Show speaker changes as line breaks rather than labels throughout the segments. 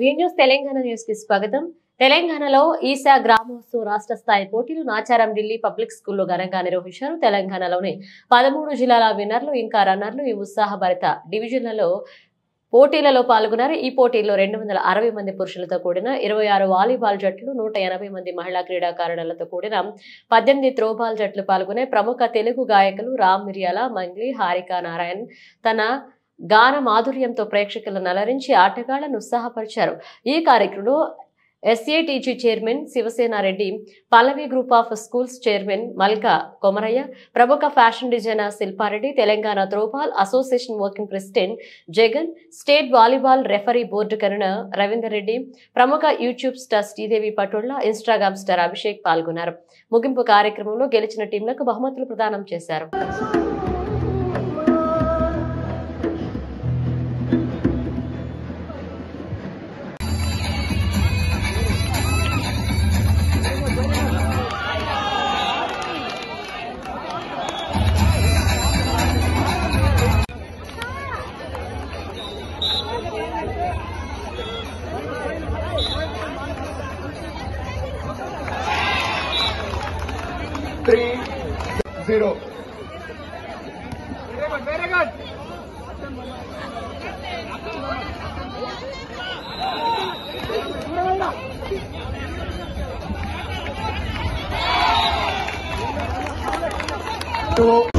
News Telangana news కి స్వాగతం. తెలంగాణలో ఈసా గ్రామోత్సవ రాష్ట్ర స్థాయి పోటీలు నాచారం ఢిల్లీ పబ్లిక్ స్కూల్లో ఘనంగా నిర్వహించారు. తెలంగాణలోని 13 జిల్లాల విన్నర్లు ఇంకా రన్నర్లు ఈ ఉత్సాహభరిత డివిజన్లలో పోటీలలో పాల్గొన్నారు. ఈ పోటీల్లో 260 మంది పురుషులతో కూడిన 26 వాలీబాల్ జట్లు, 180 మంది మహిళా క్రీడాకారులతో కూడిన 18 త్రోబాల్ జట్లు పాల్గొనే ప్రముఖ తెలుగు గాయకులు రామ్ మిర్యాల, మంగ్లీ, హారికా నారాయణ్ తన గాన మాధుర్యంతో ప్రేక్షకులను అలరించి ఆటగాళ్లను ఉత్సాహపరిచారు. ఈ కార్యక్రమంలో SATG chairman Shivasena Reddy, Pallavi group of schools chairman Malka Komaraiah, ప్రముఖ fashion designer Shilpa Reddy, Telangana throwball association working president Jagan, state volleyball referee board convener Ravinder Reddy, ప్రముఖ YouTube star Sridevi Patolla, Instagram star Abhishek పాల్గొన్నారు. ముగింపు కార్యక్రమంలో గెలిచిన టీంలకు బహుమతులు ప్రదానం చేశారు.
Very good. 2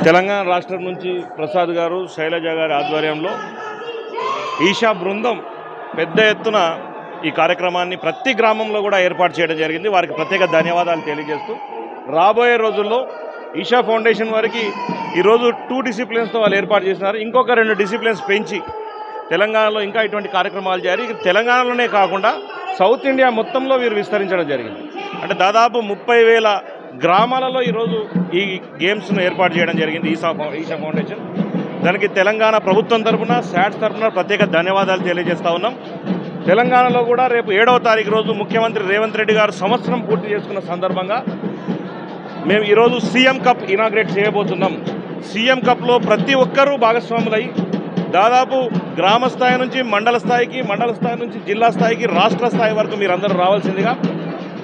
తెలంగాణ రాష్ట్రం నుంచి ప్రసాద్ గారు, శైలజ గారి ఆధ్వర్యంలో ఈషా బృందం పెద్ద ఎత్తున ఈ కార్యక్రమాన్ని ప్రతి గ్రామంలో కూడా ఏర్పాటు చేయడం జరిగింది. వారికి ప్రత్యేక ధన్యవాదాలు తెలియజేస్తూ రాబోయే రోజుల్లో ఈషా ఫౌండేషన్ వారికి ఈరోజు 2 డిసిప్లిన్స్తో వాళ్ళు ఏర్పాటు చేసినారు. ఇంకొక 2 డిసిప్లిన్స్ పెంచి తెలంగాణలో ఇంకా ఇటువంటి కార్యక్రమాలు జరిగి తెలంగాణలోనే కాకుండా సౌత్ ఇండియా మొత్తంలో వీరు విస్తరించడం జరిగింది. అంటే దాదాపు 30,000 గ్రామాలలో ఈరోజు ఈ గేమ్స్ను ఏర్పాటు చేయడం జరిగింది ఈషా ఫౌండేషన్. దానికి తెలంగాణ ప్రభుత్వం తరఫున, శాట్స్ తరఫున ప్రత్యేక ధన్యవాదాలు తెలియజేస్తూ ఉన్నాం. తెలంగాణలో కూడా రేపు 7వ తారీఖు రోజు ముఖ్యమంత్రి రేవంత్ రెడ్డి గారు సంవత్సరం పూర్తి చేసుకున్న సందర్భంగా మేము ఈరోజు సీఎం కప్ ఇనాగ్రేట్ చేయబోతున్నాం. సీఎం కప్లో ప్రతి ఒక్కరూ భాగస్వాములై దాదాపు గ్రామ స్థాయి నుంచి మండల స్థాయికి, మండల స్థాయి నుంచి జిల్లా స్థాయికి, రాష్ట్ర స్థాయి వరకు మీరందరూ రావాల్సిందిగా.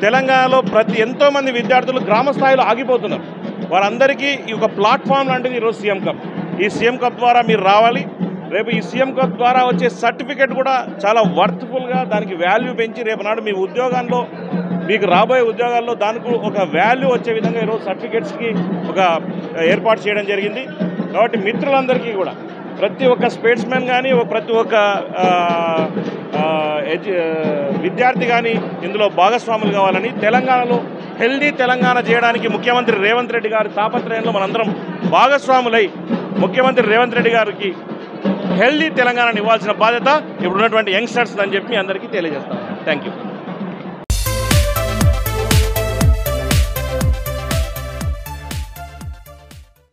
తెలంగాణలో ఎంతోమంది విద్యార్థులు గ్రామ స్థాయిలో ఆగిపోతున్నారు. వారందరికీ ఈ ఒక ప్లాట్ఫామ్ లాంటిది ఈరోజు సీఎం కప్. ఈ సీఎం కప్ ద్వారా మీరు రావాలి. రేపు ఈ సీఎం కప్ ద్వారా వచ్చే సర్టిఫికేట్ కూడా చాలా వర్త్ఫుల్గా, దానికి వాల్యూ పెంచి రేపు నాడు మీ ఉద్యోగాల్లో, మీకు రాబోయే ఉద్యోగాల్లో దానికి ఒక వాల్యూ వచ్చే విధంగా ఈరోజు సర్టిఫికేట్స్కి ఒక ఏర్పాటు చేయడం జరిగింది. కాబట్టి మిత్రులందరికీ కూడా, ప్రతి ఒక్క స్పోర్ట్స్మెన్ కానీ, ప్రతి ఒక్క విద్యార్థి కానీ ఇందులో భాగస్వాములు కావాలని, తెలంగాణలో హెల్దీ తెలంగాణ చేయడానికి ముఖ్యమంత్రి రేవంత్ రెడ్డి గారి తాపత్రయంలో మనందరం భాగస్వాములై ముఖ్యమంత్రి రేవంత్ రెడ్డి గారికి హెల్దీ తెలంగాణను ఇవ్వాల్సిన బాధ్యత ఇప్పుడున్నటువంటి యంగ్స్టర్స్ అని చెప్పి అందరికీ తెలియజేస్తాను. Thank you.